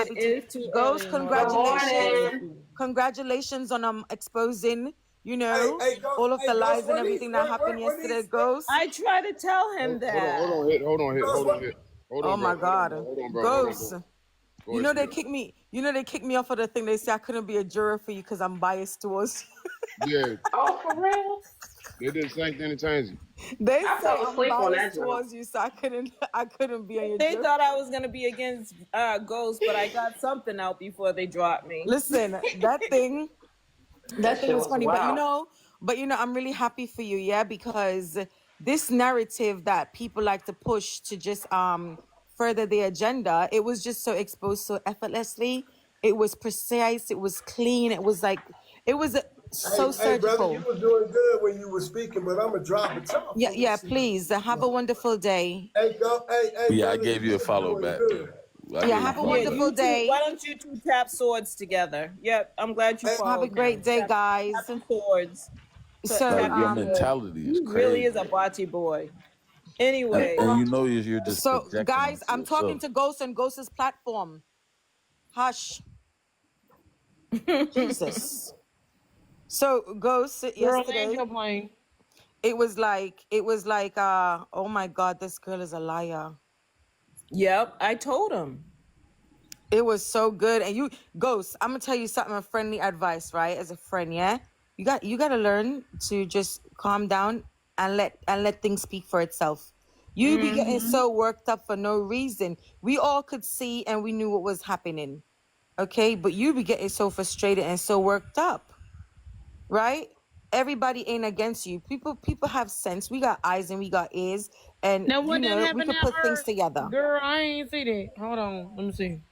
happy It to is too Ghost. early in the morning. Congratulations, congratulations on exposing, all of the lies and everything that happened yesterday, Ghost. I try to tell him that. Oh my God, Ghost. Go ahead, They sweetheart. kicked me. They kicked me off of the thing. They say I couldn't be a juror for you because I'm biased towards Yeah, Oh, for real? they did the same thing to Tanzee. you. They I say fell I'm asleep on that biased jump. towards you, so I couldn't. I couldn't be on your They jury. thought I was gonna be against Ghost, but I got something out before they dropped me. Listen, That that thing shit was was funny, wild. but I'm really happy for you, yeah, because this narrative that people like to push to just further their agenda, it was just so exposed so effortlessly. It was precise, it was clean, it was like it was so Hey, brother, you surgical. was doing good when you were speaking, but I'm gonna drop it off Yeah, for you. yeah, please have a wonderful day. Hey, go, hey, Yeah, I brother, gave you you a was follow doing back, man. good. I Yeah, gave you a have a Yeah, follow back. wonderful you two. Why day. don't you two tap swords together? Yep, I'm glad you Hey, Have a followed great him. day, Tap, guys. tap the swords. So Like Tap your your swords. mentality is He really is crazy, a bocce boy. Anyway, and you're just projecting guys, onto I'm talking yourself. to Ghost and Ghost's platform. Hush. Jesus. So Ghost Girl, land yesterday, your plane. it was like oh my God, this girl is a liar. yep, I told him. It was so good. And you, Ghost, I'm gonna tell you something, a friendly advice, right? As a friend, yeah? You gotta learn to just calm down and let things speak for itself. You be getting so worked up for no reason. We all could see and we knew what was happening. Okay, but you be getting so frustrated and so worked up, right? Everybody ain't against you. People have sense. We got eyes and we got ears, and Now, what that we happened could at put things her? together. Girl, I ain't see that. Hold on. Let me see.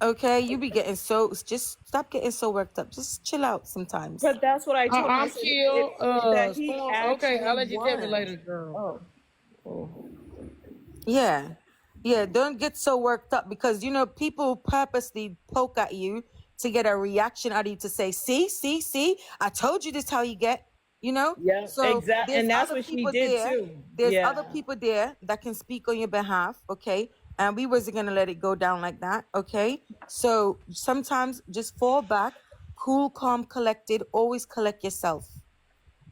Okay, you be getting so, just stop getting so worked up. Just chill out sometimes. But that's what I told him. I I'm said chill. that he Storm. Okay, actually I'll let you tell me won. later, girl. Oh, Yeah. Yeah, don't get so worked up because people purposely poke at you to get a reaction out of you to say, see, I told you this how you get, yeah, So exactly. there's And that's other what she people did there. too. There's other Yeah. people there that can speak on your behalf, okay? And we wasn't gonna let it go down like that, okay? So sometimes just fall back, cool, calm, collected, always collect yourself.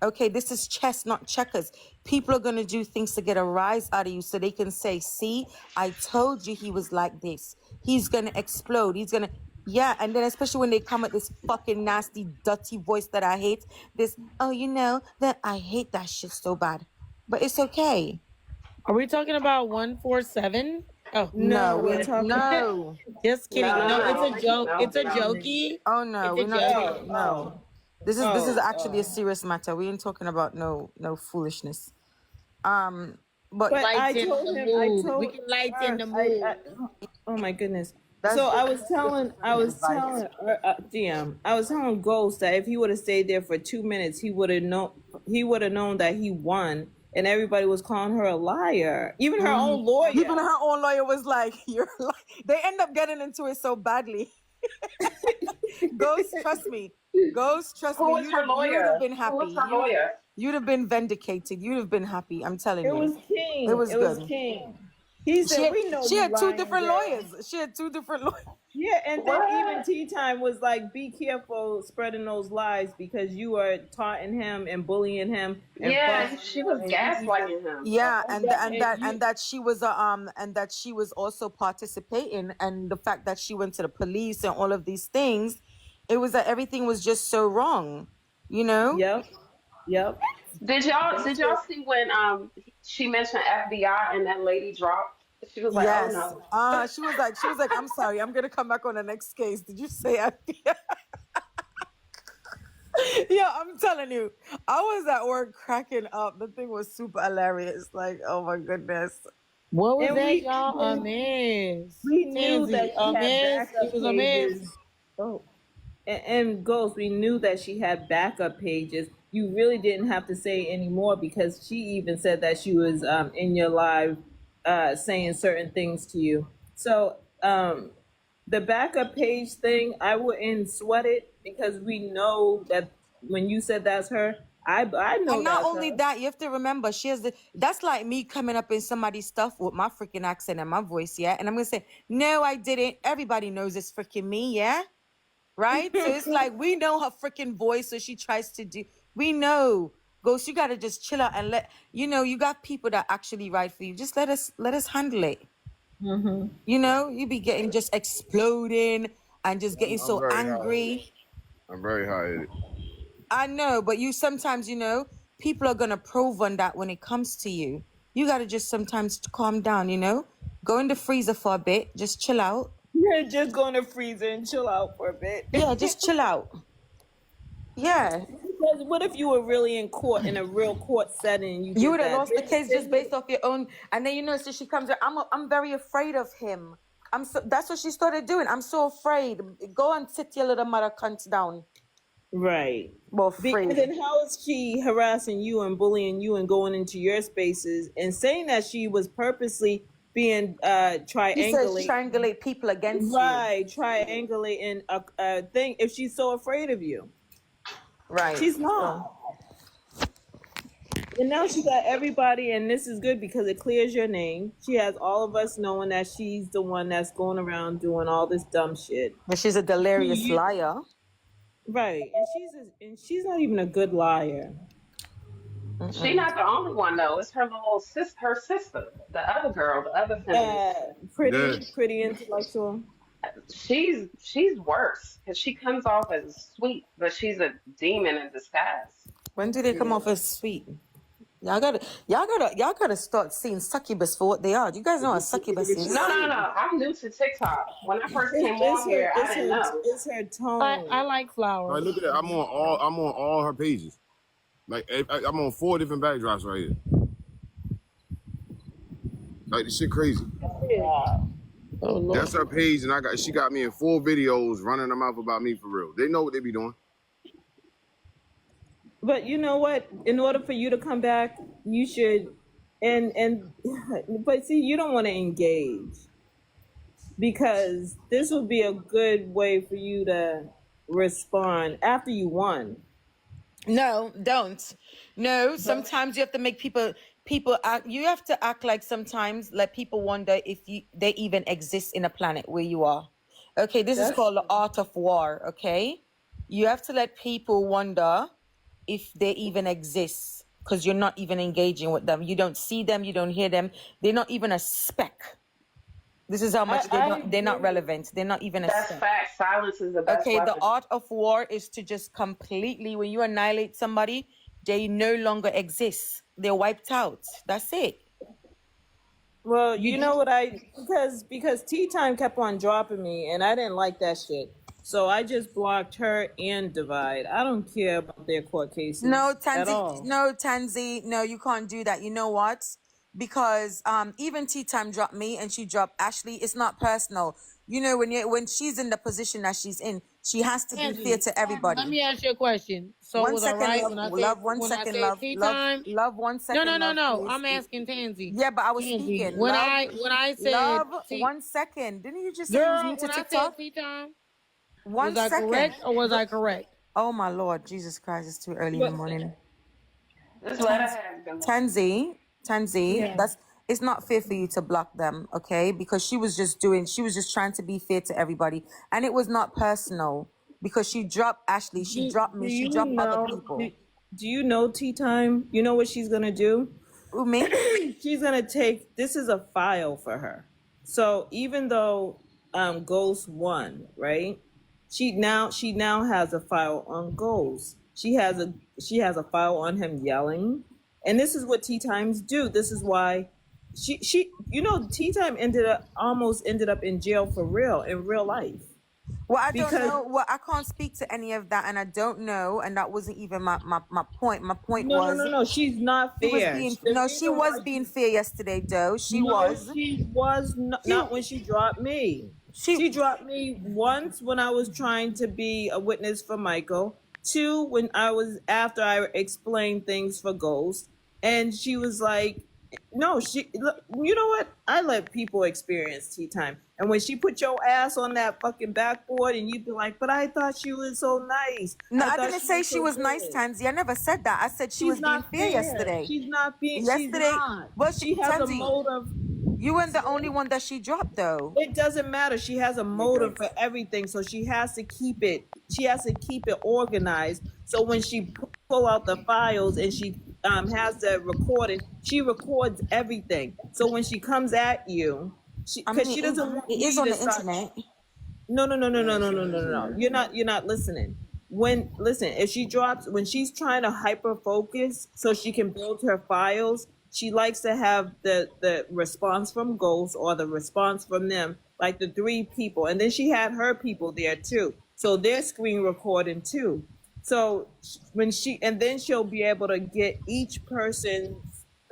Okay, this is chess, not checkers. People are going to do things to get a rise out of you so they can say, see, I told you he was like this. He's going to explode. He's going to, yeah. And then especially when they come at this fucking nasty, dirty voice that I hate, this, oh, that I hate that shit so bad. But it's okay. Are we talking about 147? Oh, No, No, we're talking. no. just kidding. No, no, No, it's no, a joke. no, It's a no. jokey. Oh, no, It's a we're not joke. talking, Oh, no. oh, This is actually a oh. serious matter. We ain't talking about no foolishness. But But I Lighten told the him. I mood. We told. can lighten the mood. Oh my goodness. that's So just, I was telling. I friendly was advice. telling. DM. I was telling Ghost that if he would have stayed there for 2 minutes, he would have known. He would have known that he won, and everybody was calling her a liar. Even her own Even lawyer. her own lawyer was like, "You're like." They end up getting into it so badly. Ghost, trust me. Ghost, trust Who me. was her You'd have lawyer? been Who happy. was her lawyer? You'd have been vindicated. You'd have been happy. I'm telling It you, was it King. was It was good. King. He She said, had, "We know she you had two lying, different girl." lawyers. She had two different lawyers. Yeah, and then even What? TeaTyme was like, "Be careful spreading those lies because you are taunting him and bullying him and Yeah, following she him, was and you even gaslighting him. Yeah, and you that she was and that she was also participating, and the fact that she went to the police and all of these things, it was that everything was just so wrong, you know. yep, yep. Did That's y'all what. see when she mentioned FBI and that lady dropped? She was like, "Oh Yes. no." She was like, I'm sorry, I'm gonna come back on the next case. Did you say I Yeah, I'm telling you. I was at work cracking up. The thing was super hilarious. Like, oh my goodness. What was And that, we y'all? A knew, mess. we knew Tansy, that she a had mess. It backup was a mess. pages. Oh, and Ghost, we knew that she had backup pages. You really didn't have to say anymore because she even said that she was in your live saying certain things to you. So the backup page thing, I wouldn't sweat it because we know that when you said that's her, I know And not that's only her. that, you have to remember she has that's like me coming up in somebody's stuff with my freaking accent and my voice, yeah. And I'm gonna say, no, I didn't. Everybody knows it's freaking me, yeah. Right? So it's like we know her freaking voice, so she tries to do. We know, Ghost. You gotta just chill out and let you got people that actually ride for you. Just let us handle it. Mm-hmm. You be getting just exploding and just getting I'm so very high-headed. angry. I'm very high-headed. I know, but you sometimes, people are gonna probe on that when it comes to you. You gotta just sometimes calm down, Go in the freezer for a bit, just chill out. You're just going to freeze and chill out for a bit. Yeah, just chill out. Yeah. Because what if you were really in court, in a real court setting, and you You did would have that? lost the case just based off your own, and then so she comes. I'm very afraid of him. That's what she started doing. I'm so afraid. Go and sit your little mother cunt down. Right. Well, And afraid. then how is she harassing you and bullying you and going into your spaces and saying that she was purposely being She says triangulate, triangulate people against right, triangulating a thing if she's so afraid of you. you. Right. She's not. And now she got everybody, and this is good because it clears your name. She has all of us knowing that she's the one that's going around doing all this dumb shit. But she's a delirious liar. Right, and she's not even a good liar. She's not the only one though. It's her her sister, the other girl, the other feminist. Pretty intellectual. She's worse because she comes off as sweet, but she's a demon in disguise. When do they come off as sweet? Y'all gotta start seeing succubus for what they are. Do you guys know what succubus is? No. I'm new to TikTok. When I first came on here, I didn't know. It's her tone. I like flowers. Like, look at that. I'm on all her pages. Like I'm on 4 different backdrops right here. Like this shit crazy. Yeah. Oh Lord. That's her page, and she got me in 4 videos running them off about me for real. They know what they be doing. But you know what? In order for you to come back, you should, but see, you don't want to engage because this would be a good way for you to respond after you won. No, don't. No, sometimes you have to make people act. You have to act like sometimes let people wonder if they even exist in a planet where you are. Okay, this is called the art of war. Okay, you have to let people wonder if they even exist because you're not even engaging with them. You don't see them. You don't hear them. They're not even a speck. This is how much they're not relevant. They're not even a That's speck. fact. Silence is the best Okay, weapon. the art of war is to just completely, when you annihilate somebody, they no longer exist. They're wiped out. That's it. Well, you know what because Tea Time kept on dropping me and I didn't like that shit. So I just blocked her and Divide. I don't care about their court cases No, at all. Tanzee, no, you can't do that. You know what? Because even Tea Time dropped me and she dropped Ashley. It's not personal. When she's in the position that she's in, she has to be fair to everybody. Let me ask you a question. So One was I second, right love, when I love, said one second, tea time? love, 1 second. No. Please. I'm asking Tanzee. Yeah, but I was Tanzee, speaking. when Love, I said love, 1 second. Didn't you just say you was new to when I TikTok? said tea time, 1 was I second. correct or was I correct? Oh my Lord, Jesus Christ! It's too early in the morning. Just let her have them. Tanzee, Yeah. it's not fair for you to block them, okay? Because she was just trying to be fair to everybody, and it was not personal because she dropped Ashley, she dropped me, she dropped other people. Do you know Tea Time? You know what she's gonna do? Who, me? She's gonna take this is a file for her. So even though Ghost won, right? She now has a file on Ghost. She has a file on him yelling. And this is what Tea Times do. This is why she Tea Time almost ended up in jail for real in real life. Well, I don't know. Well, I can't speak to any of that, and I don't know, and that wasn't even my point. My point was no. She's not fair. She was being fair yesterday, though. She was not when she dropped me. She dropped me once when I was trying to be a witness for Michael. 2 when after I explained things for Ghost, and she was like, No, you know what? I let people experience tea time. And when she put your ass on that fucking backboard and you'd be like, but I thought she was so nice. No, I thought didn't say she so was nice, good." Tanzee. I never said that. I said she She's was being not fair fair. yesterday. She's not being, Yesterday, she's not. well, She has a Tanzee, motive. you weren't the only one that she dropped, though. It doesn't matter. She has a motive for everything, so she has to keep it. She has to keep it organized. So when she pull out the files and she has the recording, she records everything. So when she comes at you, because she doesn't want it is me on to the start. internet. No. You're not listening. If she drops, when she's trying to hyper focus so she can build her files, she likes to have the response from Ghost or the response from them, like the 3 people. And then she had her people there too. So they're screen recording too. So then she'll be able to get each person's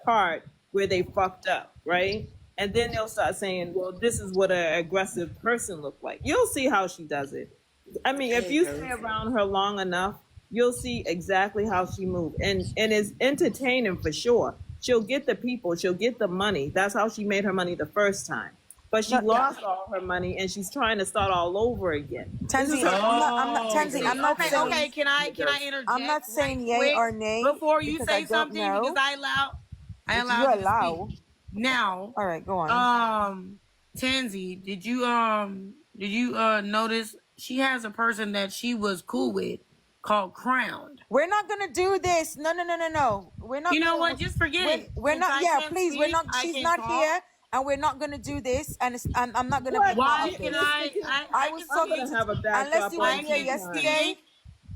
part where they fucked up, right? And then they'll start saying, well, this is what an aggressive person look like. You'll see how she does it. I mean, if you stay around her long enough, you'll see exactly how she moves. And it's entertaining for sure. She'll get the people, she'll get the money. That's how she made her money the first time. But she lost all her money and she's trying to start all over again. Tanzee, I'm not saying, okay, can I interject? I'm not saying yay or nay before you say something because I allow you you to allow. speak. Now, all right, go on. Tanzee, did you notice she has a person that she was cool with called Crowned? We're not gonna do this. No. We're not. You know what? Just forget it. We're not. Yeah, please. We're not. She's not here, and we're not gonna do this. And I'm not gonna. Why can I was talking to. Unless you were here yesterday.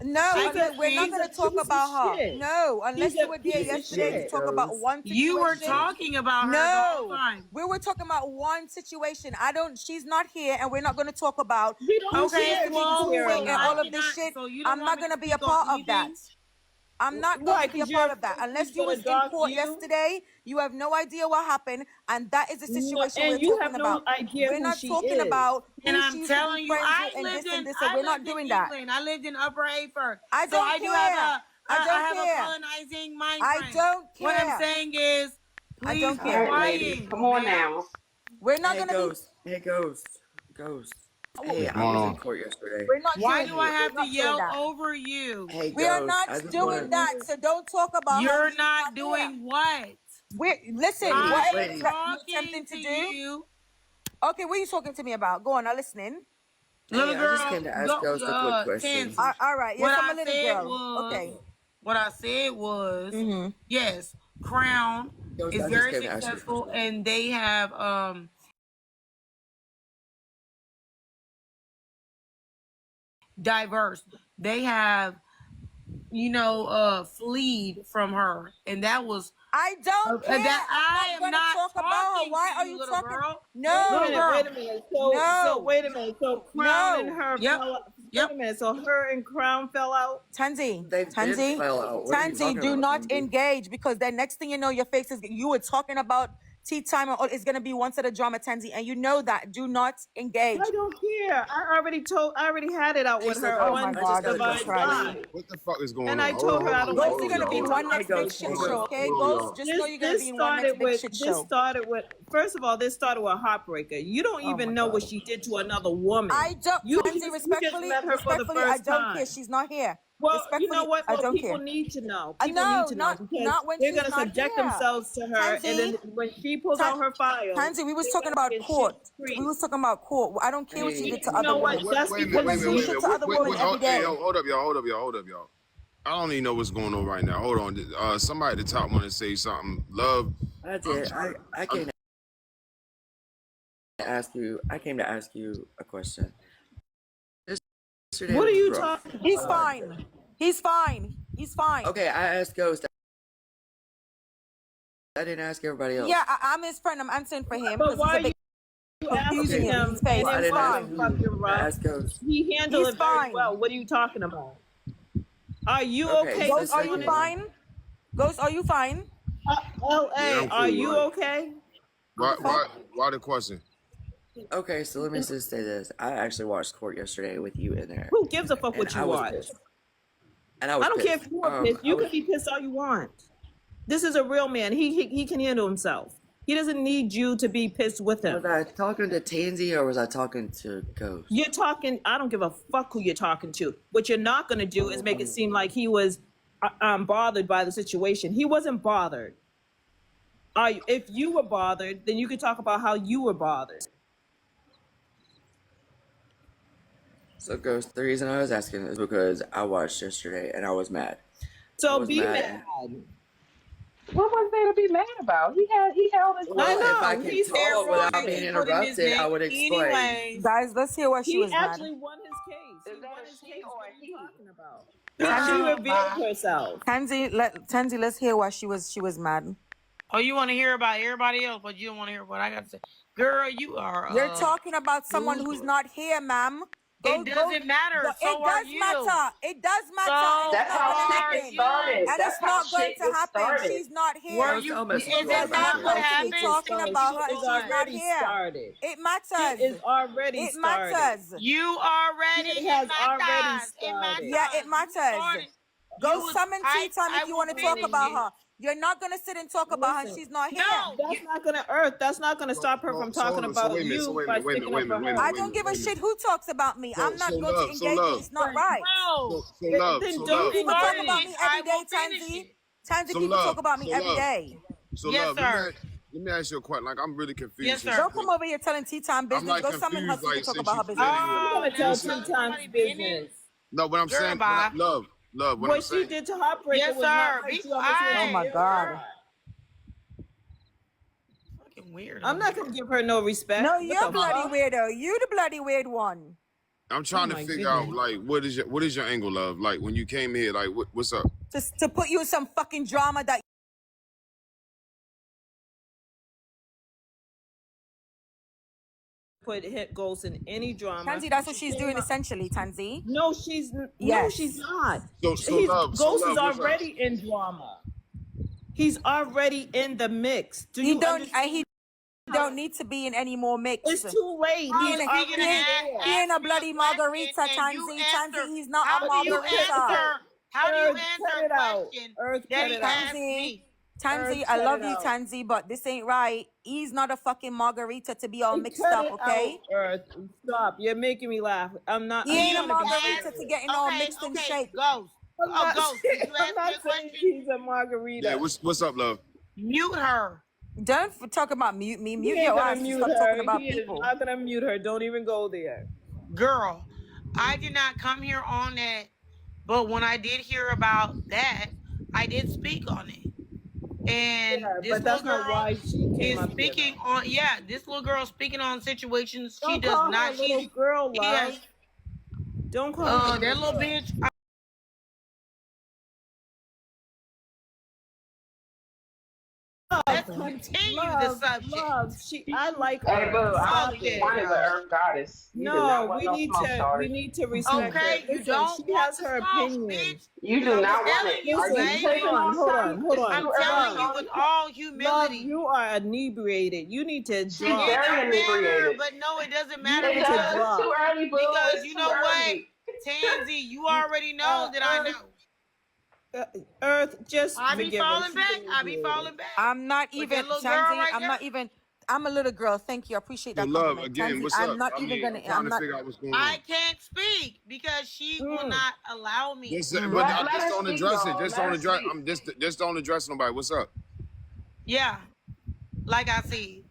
No, we're not going to talk about her. No, unless you were there yesterday to talk about one situation. You were talking about her the whole time. We were talking about one situation. She's not here, and we're not going to talk about all of this shit. I'm not going to be a part of that. I'm not going to be a part of that. Unless you was in court yesterday, you have no idea what happened, and that is the situation we're talking about. We're not talking about and I'm telling you, I we're not doing that. I lived in Upper Hayford. I don't care. I have a colonizing mind frame. I don't care. What I'm saying is, please be quiet. Come on now. We're not gonna be. Hey, Ghost. Hey, I was in court yesterday. Why do I have to yell over you? Hey, we are not doing that, so don't talk about. You're not doing what? Listen. What are you attempting to do? You. Okay, what are you talking to me about? Go on, I'm listening. Little girl, I just came to ask Ghost a quick question. All right, yes, I'm a little girl. Okay. What I said was, yes, Crown is very successful, and they have diverse. They have, fleed from her, and that was. I don't care. I am not talk about her. Why are you talking? Girl. No. Wait a minute. So wait a minute. So Crown and her fell out. Wait a minute. So her and Crown fell out. Tanzee, do not engage, because the next thing you know, your face is. You were talking about TeaTyme, or it's gonna be one set of drama, Tanzee, and you know that. Do not engage. I don't care. I already had it out with her. Oh my God, what the fuck is going on? And I told her I don't Ghost, you're gonna be one next big shit show, okay? Ghost, just know you're gonna be one next big shit show. This started with, first of all, this started with Heartbreaker. You don't even know what she did to another woman. I don't. Tanzee, respectfully, I don't care. She's not here. Well, you know what? People need to know. People need to know because they're going to subject themselves to her, and then when she pulls out her file. Tanzee, we was talking about court. I don't care what she did to other women. Wait, hold up, y'all. I don't even know what's going on right now. Hold on. Somebody at the top want to say something. Love. I did. I came to ask you a question. What are you talking about? He's fine. Okay, I asked Ghost. I didn't ask everybody else. Yeah, I'm his friend. I'm answering for him. But why are you asking him? His face. I didn't ask Ghost. He handled it very well. What are you talking about? Are you okay? Ghost, are you fine? L.A., are you okay? Why the question? Okay, so let me just say this. I actually watched court yesterday with you in there. Who gives a fuck what you watch? And I don't care if you were pissed. You can be pissed all you want. This is a real man. He can handle himself. He doesn't need you to be pissed with him. Was I talking to Tanzee or was I talking to Ghost? You're talking. I don't give a fuck who you're talking to. What you're not going to do is make it seem like he was bothered by the situation. He wasn't bothered. If you were bothered, then you could talk about how you were bothered. So, Ghost, the reason I was asking is because I watched yesterday and I was mad. So be mad. What was there to be mad about? He held his. Well, I know. if I can He's talk without being put in his interrupted, name I would explain. anyways. Guys, let's hear what she was He mad. actually won his case. Is He that won a his she case. or What a are he? you talking about? She revealed herself. Tanzee, let's hear why she was mad. Oh, you want to hear about everybody else, but you don't want to hear what I got to say. Girl, you are. You're talking about someone who's not here, ma'am. It doesn't matter. It does matter. It does matter. That's how shit started. And it's not going to happen. She's not here. Is that not what happened? Talking about her, It she's not here. started. It matters. It is already It started. matters. You already. It has already started. Yeah, it matters. Go summon Tea Time if you want to talk about her. You're not gonna sit and talk about her. She's not here. No, That's not gonna That's not gonna stop her from talking about you by sticking up for her. I don't give a shit who talks about me. I'm not going to engage it. It's not right. Then don't People talk about me every day, Tanzee. Tanzee, people talk about me every day. So Yes, sir. Let me ask you a question. Like, I'm really confused. Yes, sir. Don't come over here telling Tea Time business. like Go summon her so you can talk about her business. I'm gonna tell Tea Time's business. No, what I'm saying, love. What I'm What she saying. did to Heartbreaker Yes, was not sir. right. Be She almost quiet. went Oh my to God. her. Fucking weird. I'm not gonna give her no respect. No, What you're the bloody fuck? weirdo. You the bloody weird one. I'm trying to my figure out, goodness. like, what is your angle, love? Like, when you came here, like, what's up? Just to put you in some fucking drama that Put hit goals in any drama. Tanzee, that's what she's doing essentially, Tanzee. No, she's no, Yes. she's not. So love, Ghost is what's up? already in drama. He's already in the mix. Do He you don't understand? he don't need to be in any more mix. It's too late. He's He already there. ain't a bloody margarita, Tanzee. Tanzee, he's not a margarita. How do you Earth, cut answer it a out. question Earth, that cut he it out. asked me? Tanzee, Earth, I cut love it you, out. Tanzee, but this ain't right. He's not a fucking margarita to be all mixed Cut up, it okay? out, Earth. Stop. You're making me laugh. I'm not. He ain't a I'm not gonna margarita get to it. getting all mixed and shaped. Ghost. I'm not, Ghost, did you I'm answer not your saying question? he's a margarita. Yeah, what's up, love? Mute her. Don't talk about mute me. He Mute ain't your gonna ass and mute stop her. talking about He is people. not gonna mute her. Don't even go there. Girl, I did not come here on that, but when I did hear about that, I did speak on it. And Yeah, this but that's little not girl why she came is up here, speaking though. on, this little girl speaking on situations she Don't does call not. her little girl, love. Yes. Don't call her That little bitch. Let's continue the subject. Love. I like Hey, her. boo, I Stop only it. wanted the Earth Goddess. You did not No, want we no need smoke, to. sorry. We need to respect her. Okay, you Listen, don't she want has the her smoke, opinion. bitch. You do not want telling it. you, Are you babe. taking on Hold on, something? hold It's on. I'm too telling early. you with all Love, humility. you are inebriated. You need to She's drop. It very don't matter, inebriated. but no, it doesn't matter It need to does. because, It's too early, boo. It's you too know what, early. Tanzee, you already know that I know. Earth, just I be forgive her. falling She's back. I be inebriated. falling back. I'm not With even, that little girl Tanzee, right I'm there. not even, I'm a little girl. Thank you. I appreciate So that love, compliment. again, Tanzee, what's I'm up? not I even mean, gonna, I'm trying I'm to not, figure out what's going I on. can't speak because she will not allow me. Just, but Let I her just don't speak, address it. y'all. Just Let don't her address. speak. I'm just don't address nobody. What's up? Yeah, like I said,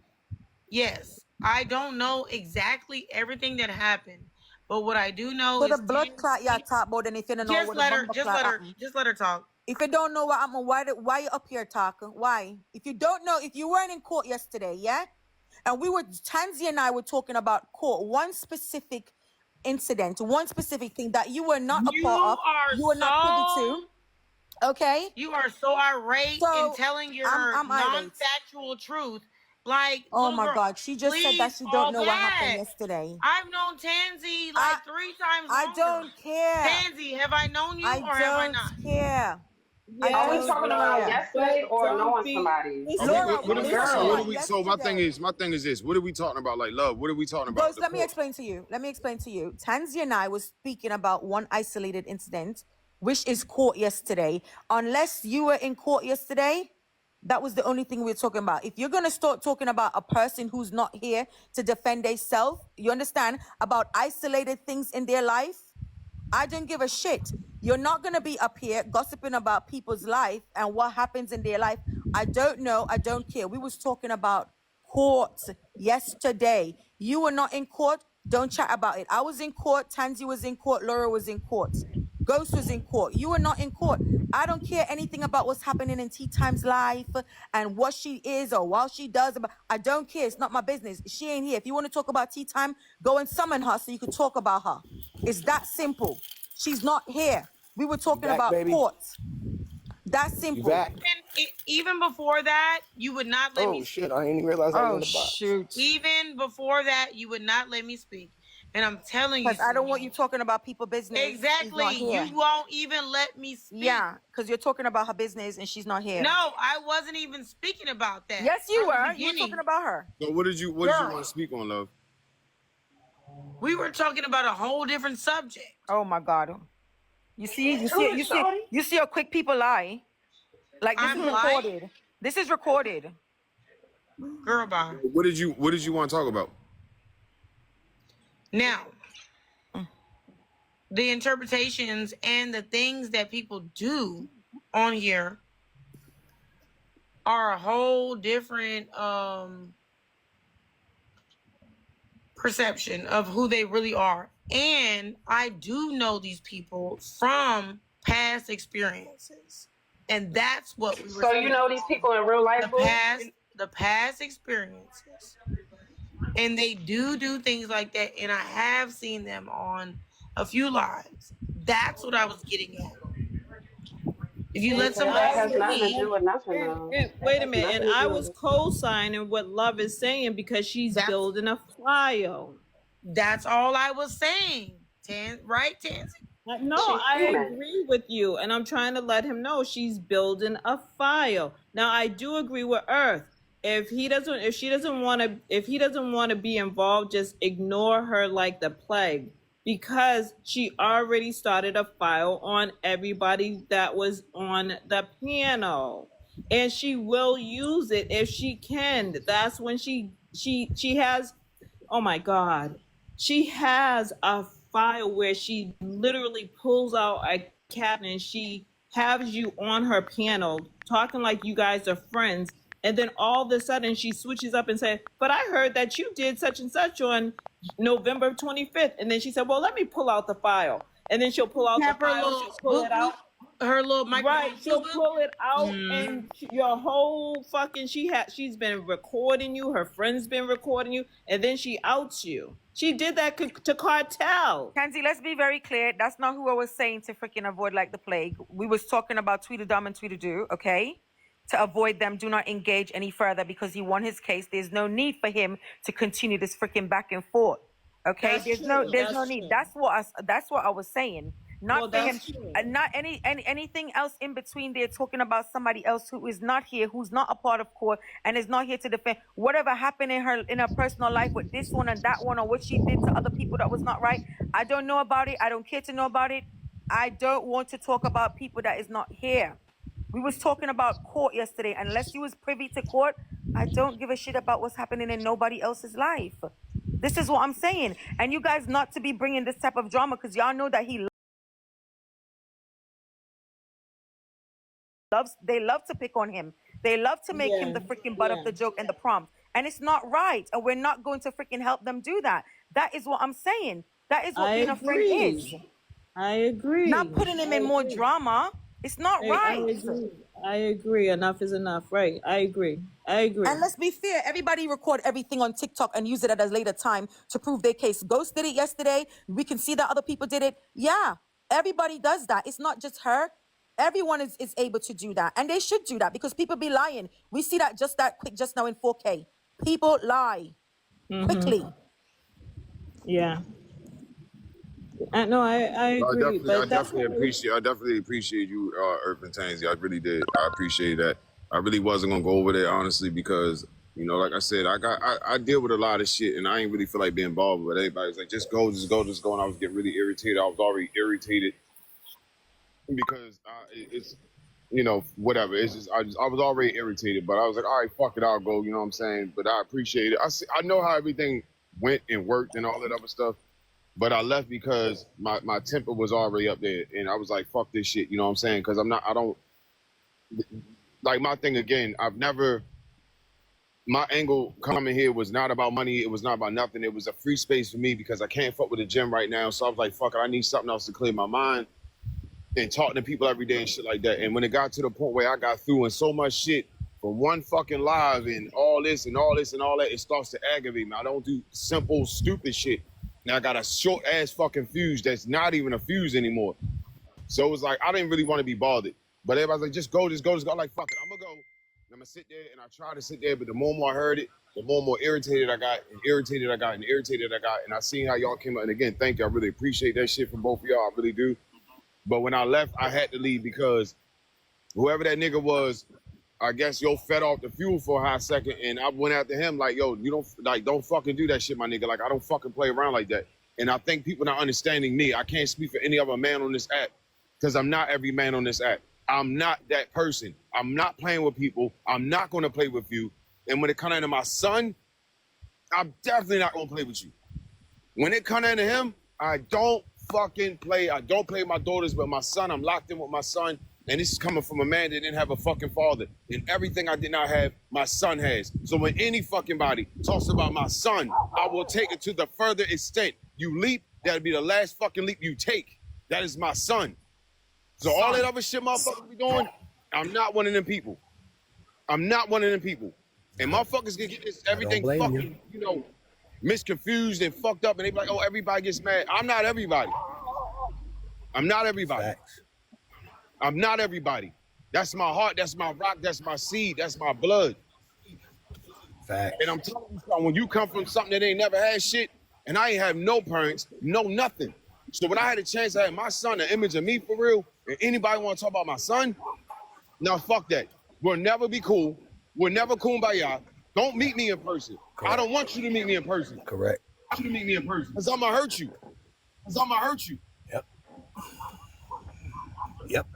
yes, I don't know exactly everything that happened, but what I do know put is a blood clot you talk about, and if you don't know what the bumper clot happened. just let her talk. If you don't know what happened, why you up here talking? Why? If you don't know, if you weren't in court yesterday, yeah? And Tanzee and I were talking about court, one specific incident, one specific thing that you were not a part of, you were not privy to. Okay? You are so irate So, in telling your I'm irate. non-factual truth. Like, Oh little my girl, God, she just said that please she fall don't know what happened back. yesterday. I've known Tanzee like 3 times I longer. don't care. Tanzee, have I known you I or have I don't not? care. Yes, Are we don't talking about care. yesterday or Don't knowing be- somebody? Listen, Laura, What are we? listen, So what are we? yesterday. So my thing is this. What are we talking about? Like love. What are we talking about? Ghost, let me explain to you. Tanzee and I was speaking about one isolated incident, which is court yesterday. Unless you were in court yesterday, That was the only thing we were talking about. If you're going to start talking about a person who's not here to defend themselves, you understand, about isolated things in their life, I don't give a shit. You're not going to be up here gossiping about people's life and what happens in their life. I don't know. I don't care. We was talking about court yesterday. You were not in court. Don't chat about it. I was in court. Tanzee was in court. Laura was in court. Ghost was in court. You were not in court. I don't care anything about what's happening in TeaTyme's life and what she is or what she does. I don't care. It's not my business. She ain't here. If you want to talk about TeaTyme, go and summon her so you can talk about her. It's that simple. She's not here. We were talking about court. That's simple. Even before that, you would not let me speak. Oh shit! I didn't even realize I was in the box. Shoot. Even before that, you would not let me speak. And I'm telling you, because I don't want you talking about people's business. Exactly. You won't even let me speak. Yeah, because you're talking about her business and she's not here. No, I wasn't even speaking about that. Yes, you were. You were talking about her. So what did you want to speak on, love? We were talking about a whole different subject. Oh my God. You see how quick people lie. Like this is recorded. This is recorded. Girl, bye. What did you want to talk about? Now, the interpretations and the things that people do on here are a whole different perception of who they really are. And I do know these people from past experiences. And that's what we were saying. You know these people in real life? The past experiences. And they do things like that. And I have seen them on a few lives. That's what I was getting at. If you let somebody has nothing to do with nothing. Wait a minute, and I was co-signing what Love is saying because she's building a file. That's all I was saying. Right, Tanzee? No, I agree with you, and I'm trying to let him know she's building a file. Now, I do agree with Earth. If he doesn't want to be involved, just ignore her like the plague, because she already started a file on everybody that was on the panel, and she will use it if she can. That's when she has, oh my God, she has a file where she literally pulls out a cabinet and she has you on her panel talking like you guys are friends. And then all of a sudden she switches up and said, but I heard that you did such and such on November 25th. And then she said, well, let me pull out the file. And then she'll pull out the file, she'll pull it out. Her little microphone. Right, she'll pull it out and your whole fucking, she's been recording you, her friend's been recording you, and then she outs you. She did that to Cartel. Tanzee, let's be very clear. That's not who I was saying to freaking avoid like the plague. We was talking about Tweedledum and Tweedledoo, okay? To avoid them, do not engage any further because he won his case. There's no need for him to continue this freaking back and forth. Okay, there's no need. That's what I was saying. Not for him. Not anything else in between. They're talking about somebody else who is not here, who's not a part of court, and is not here to defend whatever happened in her personal life with this one and that one, or what she did to other people that was not right. I don't know about it. I don't care to know about it. I don't want to talk about people that is not here. We was talking about court yesterday. Unless you was privy to court, I don't give a shit about what's happening in nobody else's life. This is what I'm saying. And you guys not to be bringing this type of drama because y'all know that he they love to pick on him. They love to make him the freaking butt of the joke and the prompt. And it's not right. And we're not going to freaking help them do that. That is what I'm saying. That is what being a friend is. I agree. Not putting him in more drama. It's not right. I agree. Enough is enough. Right. I agree. And let's be fair. Everybody record everything on TikTok and use it at a later time to prove their case. Ghost did it yesterday. We can see that other people did it. Yeah. Everybody does that. It's not just her. Everyone is able to do that. And they should do that because people be lying. We see that quick just now in 4K. People lie quickly. Yeah. No, I agree. I definitely appreciate you, Urban Tanzee. I really did. I appreciate that. I really wasn't gonna go over there honestly because like I said, I deal with a lot of shit and I ain't really feel like being involved with everybody's like just go. And I was getting really irritated. I was already irritated because you know, whatever. It's just I was already irritated, but I was like, all right, fuck it, I'll go. You know what I'm saying? But I appreciate it. I know how everything went and worked and all that other stuff. But I left because my temper was already up there, and I was like, fuck this shit. You know what I'm saying? Because I don't like my thing again. My angle coming here was not about money. It was not about nothing. It was a free space for me because I can't fuck with the gym right now. So I was like, fuck it, I need something else to clear my mind and talking to people every day and shit like that. And when it got to the point where I got through and so much shit from one fucking live and all this and all this and all that, it starts to aggravate me. I don't do simple, stupid shit. Now I got a short ass fucking fuse that's not even a fuse anymore. So it was like, I didn't really want to be bothered. But everybody's like, just go, just go, just go. I'm like, fuck it, I'm gonna go. And I'm gonna sit there and I try to sit there, but the more I heard it, the more irritated I got and irritated I got and irritated I got. And I seen how y'all came out. And again, thank you. I really appreciate that shit from both of y'all. I really do. But when I left, I had to leave because whoever that nigga was, I guess yo fed off the fuel for a hot second, and I went after him like, yo, you don't fucking do that shit, my nigga. Like I don't fucking play around like that. And I think people not understanding me. I can't speak for any other man on this app because I'm not every man on this app. I'm not that person. I'm not playing with people. I'm not going to play with you. And when it comes down to my son, I'm definitely not going to play with you. When it comes down to him, I don't fucking play. I don't play with my daughters, but my son, I'm locked in with my son. And this is coming from a man that didn't have a fucking father. And everything I did not have, my son has. So when any fucking body talks about my son, I will take it to the further extent. You leap, that'll be the last fucking leap you take. That is my son. So all that other shit motherfuckers be doing, I'm not one of them people. I'm not one of them people. And motherfuckers can get this everything fucking, you know, misconfused and fucked up. And they be like, oh, everybody gets mad. I'm not everybody. I'm not everybody. Facts. I'm not everybody. That's my heart. That's my rock. That's my seed. That's my blood. Facts. And I'm telling you something, when you come from something that ain't never had shit, and I ain't have no parents, no nothing. So when I had a chance to have my son, an image of me for real, and anybody want to talk about my son, no, fuck that. We'll never be cool. We'll never kumbaya. Don't meet me in person. Correct. I don't want you to meet me in person. Correct. I want you to meet me in person. Because I'm going to hurt you. Because I'm going to hurt you. Yep. Yep.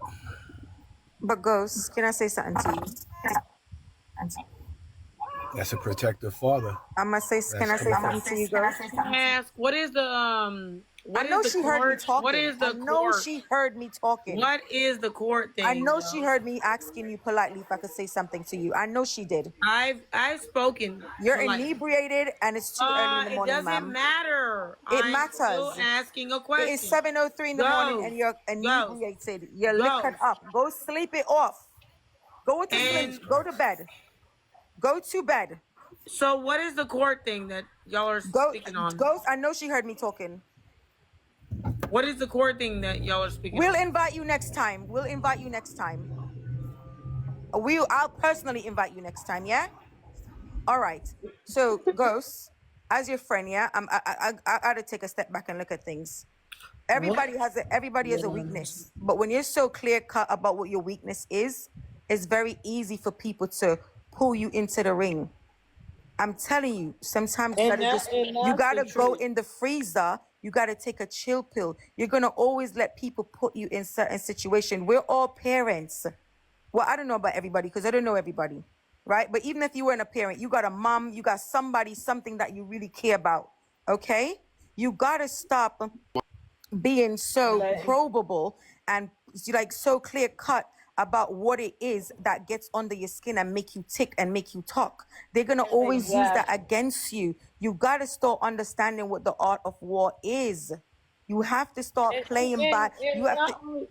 But Ghost, can I say something to you? That's a protective father. Can I say something to you, Ghost? Ask, what is the I know she heard me talking. What is the I know court? she heard me talking. What is the court thing? I know she heard me asking you politely if I could say something to you. I know she did. I've spoken. You're inebriated and it's too early in the morning, ma'am. It doesn't matter. It matters. Still asking a question. It is 7:03 in the morning and you're inebriated. You're liquored up. Go sleep it off. Go to sleep. Go to bed. Go to bed. So what is the court thing that y'all are speaking on? Ghost, I know she heard me talking. What is the court thing that y'all are speaking on? We'll invite you next time. I'll personally invite you next time, yeah? All right. So, Ghost, as your friend, yeah, I gotta take a step back and look at things. Everybody has a weakness, but when you're so clear cut about what your weakness is, it's very easy for people to pull you into the ring. I'm telling you, sometimes you gotta go in the freezer. You gotta take a chill pill. You're gonna always let people put you in certain situations. We're all parents. Well, I don't know about everybody because I don't know everybody, right? But even if you weren't a parent, you got a mom, you got somebody, something that you really care about. Okay, you gotta stop being so probable and like so clear cut about what it is that gets under your skin and make you tick and make you talk. They're gonna always use that against you. You gotta start understanding what the art of war is. You have to start playing by.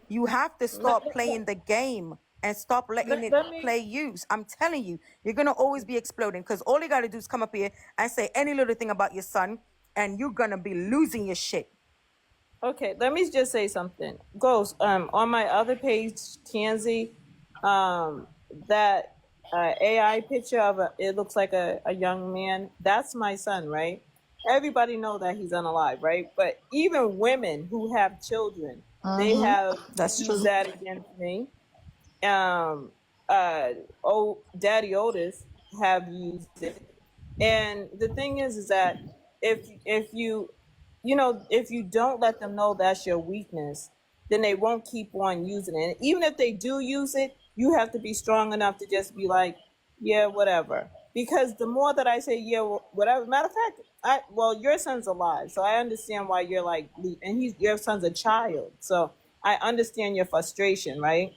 You have to start playing the game and stop letting it play you. I'm telling you, you're gonna always be exploding because all you gotta do is come up here and say any little thing about your son, and you're gonna be losing your shit. Okay, let me just say something. Ghost, on my other page, Tanzee, that AI picture of it looks like a young man. That's my son, right? Everybody know that he's unalive, right? But even women who have children, they have used that against me. Daddy Otis have used it, and the thing is that if you don't let them know that's your weakness, then they won't keep on using it. And even if they do use it, you have to be strong enough to just be like, yeah, whatever. Because the more that I say, yeah, whatever. Matter of fact, your son's alive, so I understand why you're like, and your son's a child, so I understand your frustration, right?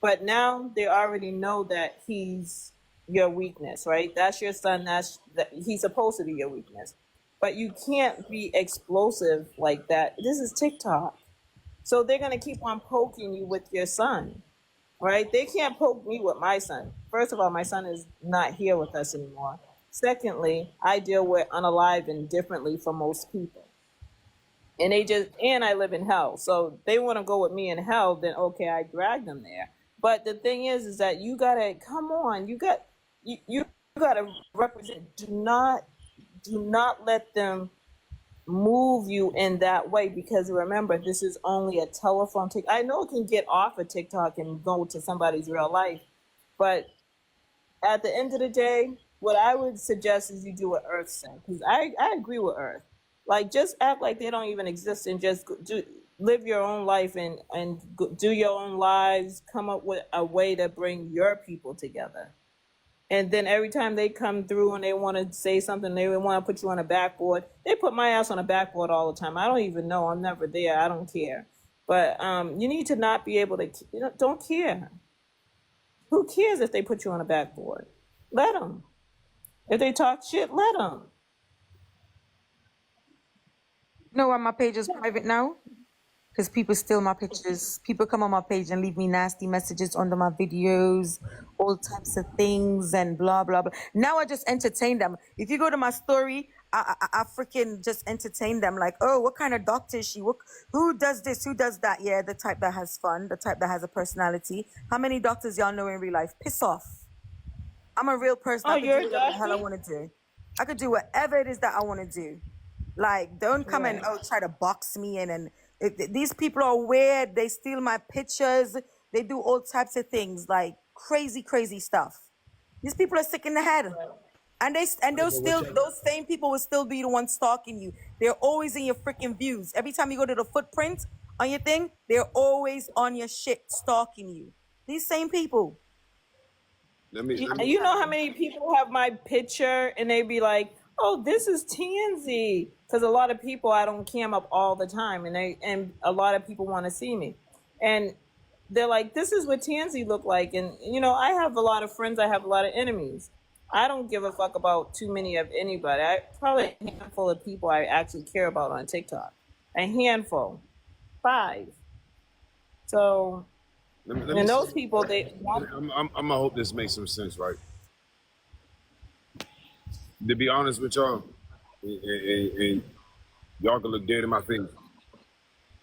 But now they already know that he's your weakness, right? That's your son. He's supposed to be your weakness. But you can't be explosive like that. This is TikTok. So they're going to keep on poking you with your son, right? They can't poke me with my son. First of all, my son is not here with us anymore. Secondly, I deal with unalive differently from most people. And I live in hell. So they want to go with me in hell, then okay, I drag them there. But the thing is that you gotta come on. You gotta represent. Do not let them move you in that way, because remember, this is only a telephone tick. I know it can get off of TikTok and go to somebody's real life, but at the end of the day, what I would suggest is you do what Earth said, because I agree with Earth. Like, just act like they don't even exist and just live your own life and do your own lives. Come up with a way to bring your people together. And then every time they come through and they want to say something, they want to put you on a backboard. They put my ass on a backboard all the time. I don't even know. I'm never there. I don't care. But you need to not be able to, don't care. Who cares if they put you on a backboard? Let them. If they talk shit, let them. You know why my page is private now? Because people steal my pictures. People come on my page and leave me nasty messages under my videos, all types of things, and blah, blah, blah. Now I just entertain them. If you go to my story, I freaking just entertain them. Like, oh, what kind of doctor is she? Who does this? Who does that? Yeah, the type that has fun, the type that has a personality. How many doctors y'all know in real life? Piss off. I'm a real person. I can do whatever the hell I want to do. I could do whatever it is that I want to do. Like, don't come and try to box me in. And these people are weird. They steal my pictures. They do all types of things, like crazy, crazy stuff. These people are sick in the head. And those same people will still be the ones stalking you. They're always in your freaking views. Every time you go to the footprint on your thing, they're always on your shit stalking you. These same people. You know how many people have my picture and they be like, oh, this is Tanzee, because a lot of people, I don't cam up all the time, and a lot of people want to see me, and they're like, this is what Tanzee look like. And I have a lot of friends, I have a lot of enemies. I don't give a fuck about too many of anybody. I probably a handful of people I actually care about on TikTok. A handful, 5. So and those people, I'm gonna hope this makes some sense, right? To be honest with y'all, and y'all can look dead in my face.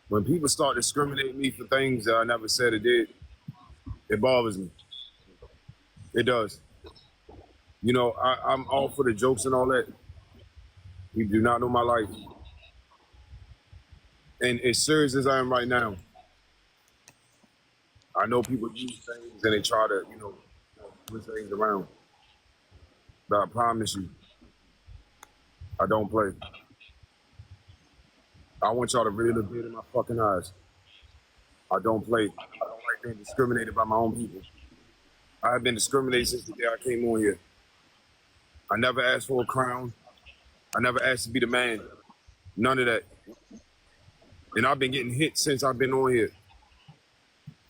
When people start discriminating me for things that I never said or did, it bothers me. It does. I'm all for the jokes and all that. You do not know my life. And as serious as I am right now, I know people use things and they try to, twist things around. But I promise you, I don't play. I want y'all to really look dead in my fucking eyes. I don't play. I don't like being discriminated by my own people. I have been discriminated since the day I came on here. I never asked for a crown. I never asked to be the man. None of that. And I've been getting hit since I've been on here.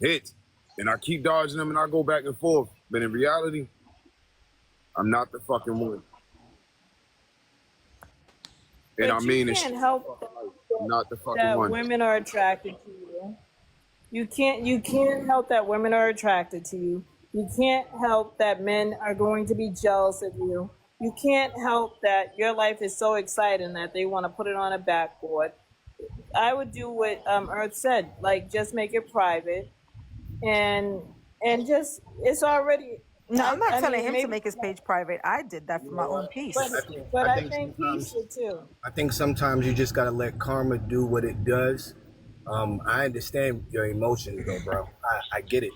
Hit. And I keep dodging them and I go back and forth. But in reality, I'm not the fucking one. And but I mean you can't help not the fucking that one. women are attracted to you. You can't help that women are attracted to you. You can't help that men are going to be jealous of you. You can't help that your life is so exciting that they want to put it on a backboard. I would do what Earth said, like just make it private, and just it's already. No, I'm not telling him to make his page private. I did that for my own peace. But I think he should too. I think sometimes you just gotta let karma do what it does. I understand your emotions though, bro. I get it.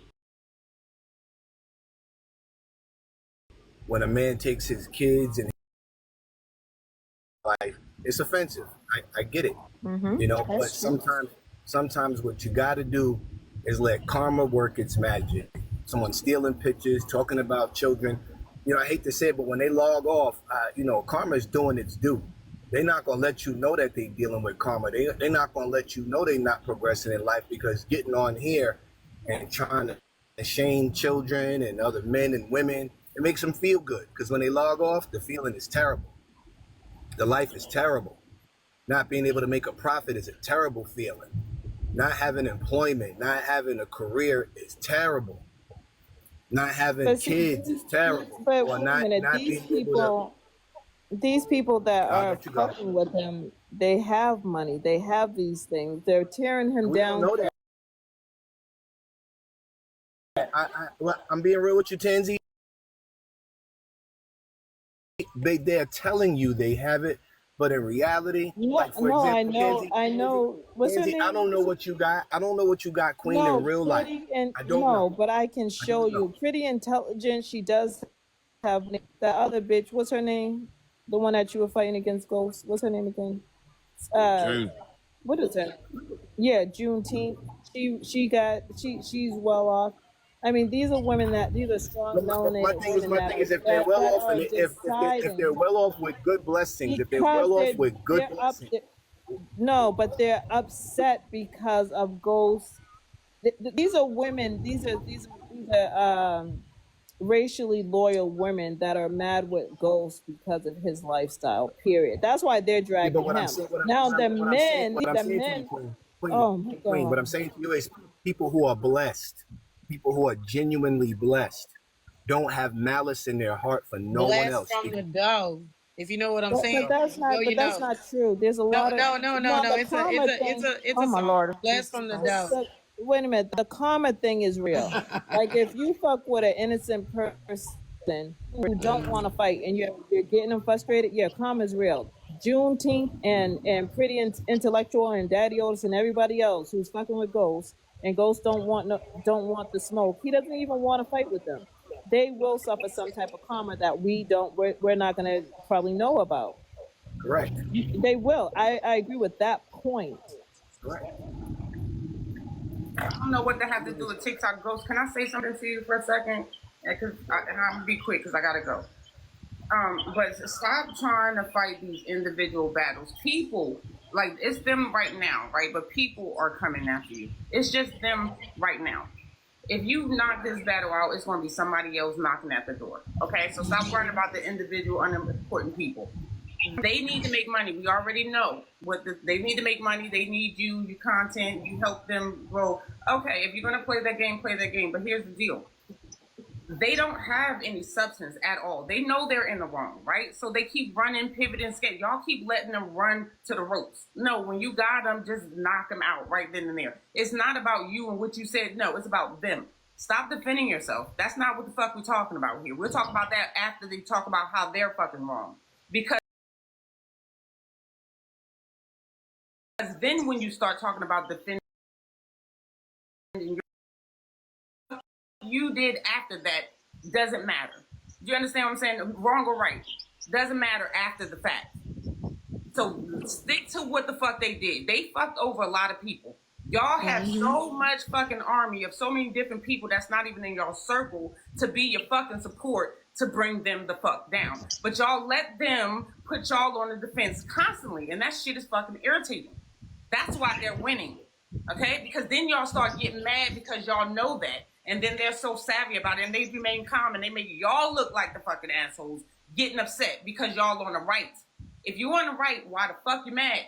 When a man takes his kids and life, it's offensive. I get it. But sometimes what you gotta do is let karma work its magic. someone stealing pictures, talking about children. You know, I hate to say it, but when they log off, you know, karma is doing its due. They're not going to let you know that they're dealing with karma. They're not going to let you know they're not progressing in life, because getting on here and trying to shame children and other men and women, it makes them feel good, because when they log off, the feeling is terrible. The life is terrible. Not being able to make a profit is a terrible feeling. Not having employment, not having a career is terrible. Not having kids is terrible. But or wait not, a minute, not these being able people that to are fucking with him, they have money, they have these things, they're tearing him we down. don't know that. I'm being real with you, Tanzee. They're telling you they have it, but in reality, like for example, I know. What's her name? I don't know what you got. I don't know what you got, Queen, in real life. I don't know. But I can show you. Pretty intelligent. She does have that other bitch. What's her name? The one that you were fighting against, Ghost. What's her name again? What is that? Yeah, Juneteenth. She's well off. I mean, these are women these are strong melanated women. My thing is, if they're well off, and if they're well off with good blessings, if they're well off with good blessings. No, but they're upset because of Ghost. These are women. These are racially loyal women that are mad with Ghost because of his lifestyle. Period. That's why they're dragging him. Now the men. Oh my God. What I'm saying to you is, people who are blessed, people who are genuinely blessed, don't have malice in their heart for no one else. From the dough, if you know what I'm saying. But that's not true. There's a lot of no. It's oh my Lord. Blessed from the dough. Wait a minute. The karma thing is real. Like if you fuck with an innocent person who don't want to fight and you're getting them frustrated, yeah, karma is real. Juneteenth and Pretty Intellectual and Daddy Otis and everybody else who's fucking with Ghost, and Ghost don't want the smoke. He doesn't even want to fight with them. They will suffer some type of karma that we're not gonna probably know about. Correct. They will. I agree with that point. Correct. I don't know what they have to do with TikTok. Ghost, can I say something to you for a second? And I'm gonna be quick because I gotta go. But stop trying to fight these individual battles. People, like, it's them right now, right? But people are coming after you. It's just them right now. If you knock this battle out, it's going to be somebody else knocking at the door. Okay? So stop worrying about the individual unimportant people. They need to make money. We already know they need to make money. They need you, your content, you help them grow. Okay, if you're going to play that game, play that game. But here's the deal. They don't have any substance at all. They know they're in the wrong, right? So they keep running, pivoting, skate. Y'all keep letting them run to the ropes. No, when you got them, just knock them out right then and there. It's not about you and what you said. No, it's about them. Stop defending yourself. That's not what the fuck we're talking about here. We'll talk about that after they talk about how they're fucking wrong. Because then when you start talking about defending you did after that doesn't matter. Do you understand what I'm saying? Wrong or right. Doesn't matter after the fact. So stick to what the fuck they did. They fucked over a lot of people. Y'all have so much fucking army of so many different people that's not even in y'all circle to be your fucking support to bring them the fuck down. But y'all let them put y'all on the defense constantly, and that shit is fucking irritating. That's why they're winning. Okay? Because then y'all start getting mad because y'all know that. And then they're so savvy about it, and they remain calm, and they make y'all look like the fucking assholes getting upset because y'all on the right. If you on the right, why the fuck you mad?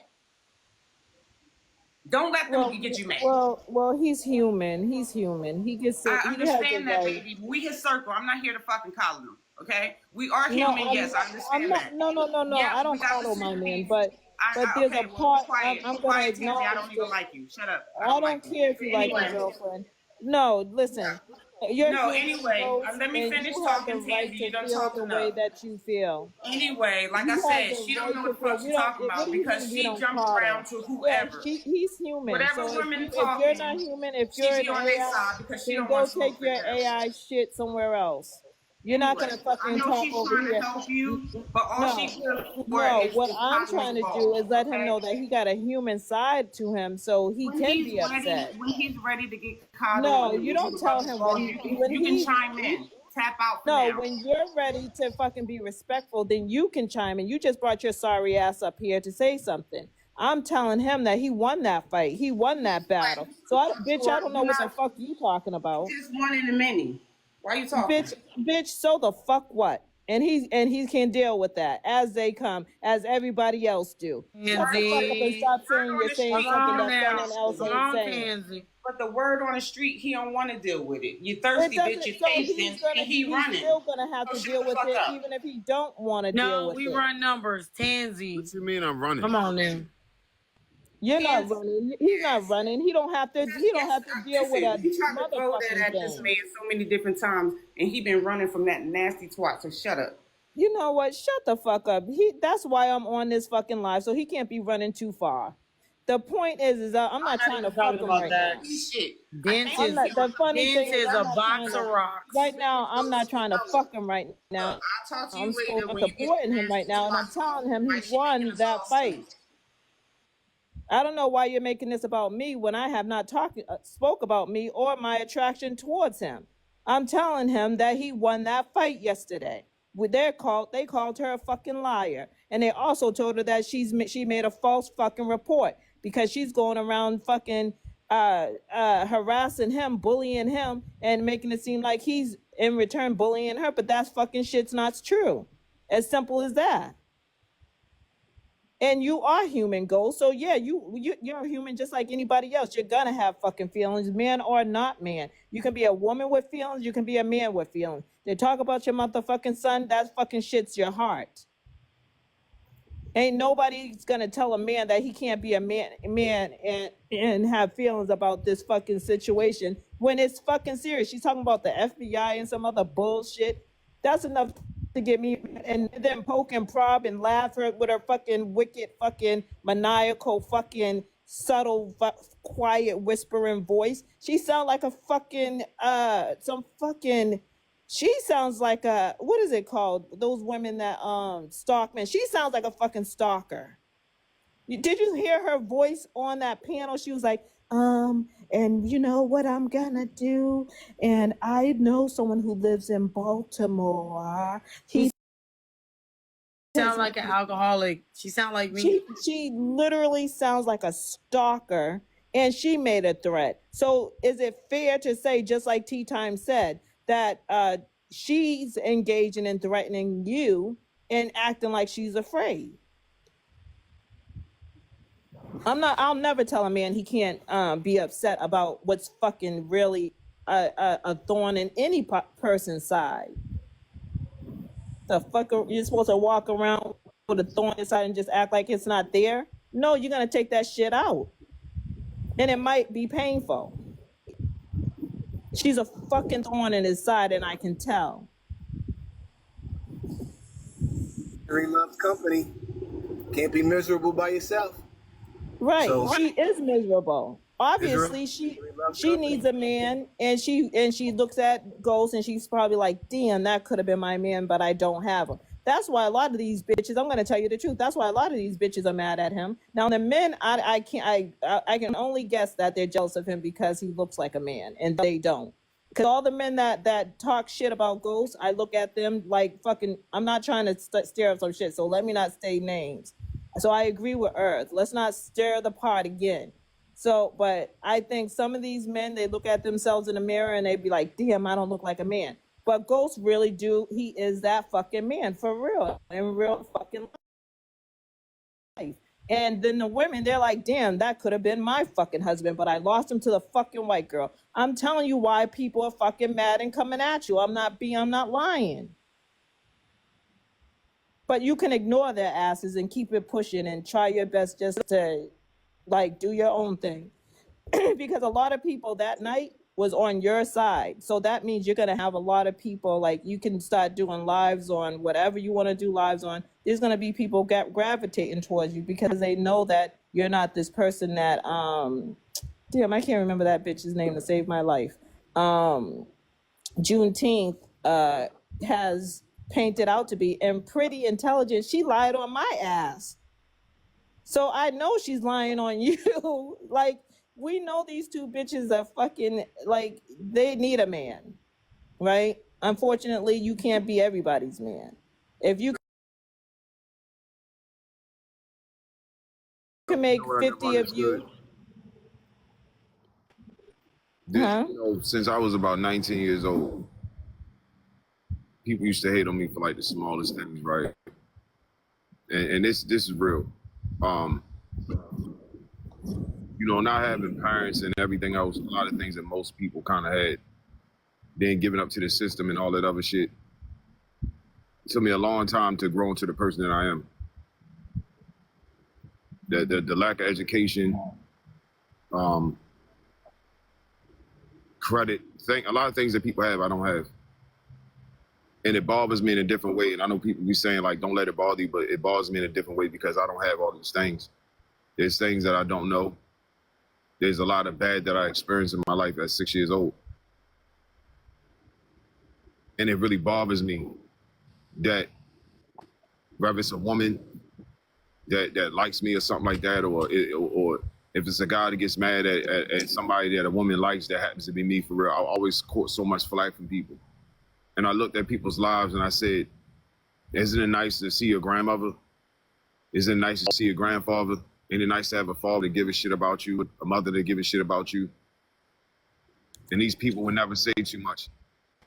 Don't let them get you mad. Well, he's human. He's human. He gets. I understand that, baby. We his circle. I'm not here to fucking coddle him. Okay, we are human. Yes, I understand that. No. Yeah, I don't coddle my man, but there's a part. I'm gonna acknowledge. I don't even like you. Shut up. I don't care if you like your girlfriend. No, listen. Anyway, let me finish talking to you. You don't talk the way that you feel. Anyway, like I said, she don't know what the fuck she's talking about because she jumped around to whoever. He's human. Whatever women talking. If you're not human, if you're an AI, then go take your AI shit somewhere else. You're not gonna I fucking know talk she's over trying to here. help you, but all she cares for No, is what the I'm trying to do is let him know that he got a human side to him, so he can be upset. When he's ready to get caught No, on you don't the tell rubber him ball, when you can chime in. Tap out for no, now. when you're ready to fucking be respectful, then you can chime in. You just brought your sorry ass up here to say something. I'm telling him that he won that fight. He won that battle. So, bitch, I don't know what the fuck you talking about. Just one in a many. Why you talking? Bitch, so the fuck what? And he can deal with that as they come, as everybody else do. Shut the fuck up and stop saying you're saying something that someone else ain't saying. But the word on the street, he don't want to deal with it. You thirsty bitch, you tasting, and he running. He's still gonna have to deal with it, even if he don't want to deal with it. No, we run numbers. Tanzee. What you mean I'm running? Come on now. You're not running. He's not running. He don't have to. He don't have to deal with a You tried to throw that motherfucking at this thing. man so many different times, and he been running from that nasty twat. So shut up. You know what? Shut the fuck up. That's why I'm on this fucking live, so he can't be running too far. The point is I'm not trying to fuck him right now. The funny thing is, a box of rocks. Right now, I'm not trying to fuck him right now. I'm supporting him right now, and I'm telling him he won that fight. I don't know why you're making this about me when I have not spoke about me or my attraction towards him. I'm telling him that he won that fight yesterday. They called her a fucking liar, and they also told her that she made a false fucking report because she's going around fucking harassing him, bullying him, and making it seem like he's in return bullying her. But that's fucking shit's not true. As simple as that. And you are human, Ghost. So yeah, you're a human just like anybody else. You're gonna have fucking feelings, man or not man. You can be a woman with feelings. You can be a man with feelings. They talk about your motherfucking son. That fucking shit's your heart. Ain't nobody's gonna tell a man that he can't be a man and have feelings about this fucking situation when it's fucking serious. She's talking about the FBI and some other bullshit. That's enough to get me, and then poke and prob and laugh with her fucking wicked fucking maniacal fucking subtle quiet whispering voice. She sounds like a fucking she sounds like a, what is it called, those women that stalk men. She sounds like a fucking stalker. Did you hear her voice on that panel? She was like, and you know what I'm gonna do? And I know someone who lives in Baltimore. He sounds like an alcoholic. She sounds like me. She literally sounds like a stalker, and she made a threat. So is it fair to say, just like TeaTyme's said, that she's engaging in threatening you and acting like she's afraid? I'll never tell a man he can't be upset about what's fucking really a thorn in any person's side. The fuck, you're supposed to walk around with a thorn inside and just act like it's not there? No, you're gonna take that shit out, and it might be painful. She's a fucking thorn in his side, and I can tell. Misery loves company. Can't be miserable by yourself. Right. So, she is miserable. Obviously, she needs a man, and she looks at Ghost, and she's probably like, damn, that could have been my man, but I don't have him. That's why a lot of these bitches, I'm gonna tell you the truth, that's why a lot of these bitches are mad at him. Now the men, I can only guess that they're jealous of him because he looks like a man, and they don't. Because all the men that talk shit about Ghost, I look at them like fucking, I'm not trying to stir up some shit, so let me not say names. So I agree with Earth. Let's not stir the pot again. So, but I think some of these men, they look at themselves in the mirror and they be like, damn, I don't look like a man. But Ghost really do. He is that fucking man for real, in real fucking life. And then the women, they're like, damn, that could have been my fucking husband, but I lost him to the fucking white girl. I'm telling you why people are fucking mad and coming at you. I'm not lying. But you can ignore their asses and keep it pushing and try your best just to like do your own thing. Because a lot of people that night was on your side. So that means you're going to have a lot of people, like you can start doing lives on whatever you want to do lives on. There's going to be people gravitating towards you because they know that you're not this person that, damn, I can't remember that bitch's name to save my life. Juneteenth, has painted out to be, and pretty intelligent. She lied on my ass. So I know she's lying on you. Like, we know these two bitches are fucking, like, they need a man, right? Unfortunately, you can't be everybody's man. If you can make 50 of you. Since I was about 19 years old, people used to hate on me for like the smallest things, right? And this is real. Not having parents and everything else, a lot of things that most people kind of had, then giving up to the system and all that other shit. It took me a long time to grow into the person that I am. The lack of education, credit, a lot of things that people have, I don't have. And it bothers me in a different way. And I know people be saying, like, don't let it bother you, but it bothers me in a different way because I don't have all these things. There's things that I don't know. There's a lot of bad that I experienced in my life at 6 years old. And it really bothers me that whether it's a woman that likes me or something like that, or if it's a guy that gets mad at somebody that a woman likes that happens to be me, for real, I always caught so much flack from people. And I looked at people's lives and I said, isn't it nice to see your grandmother? Isn't it nice to see your grandfather? Ain't it nice to have a father that give a shit about you, a mother that give a shit about you? And these people would never say too much.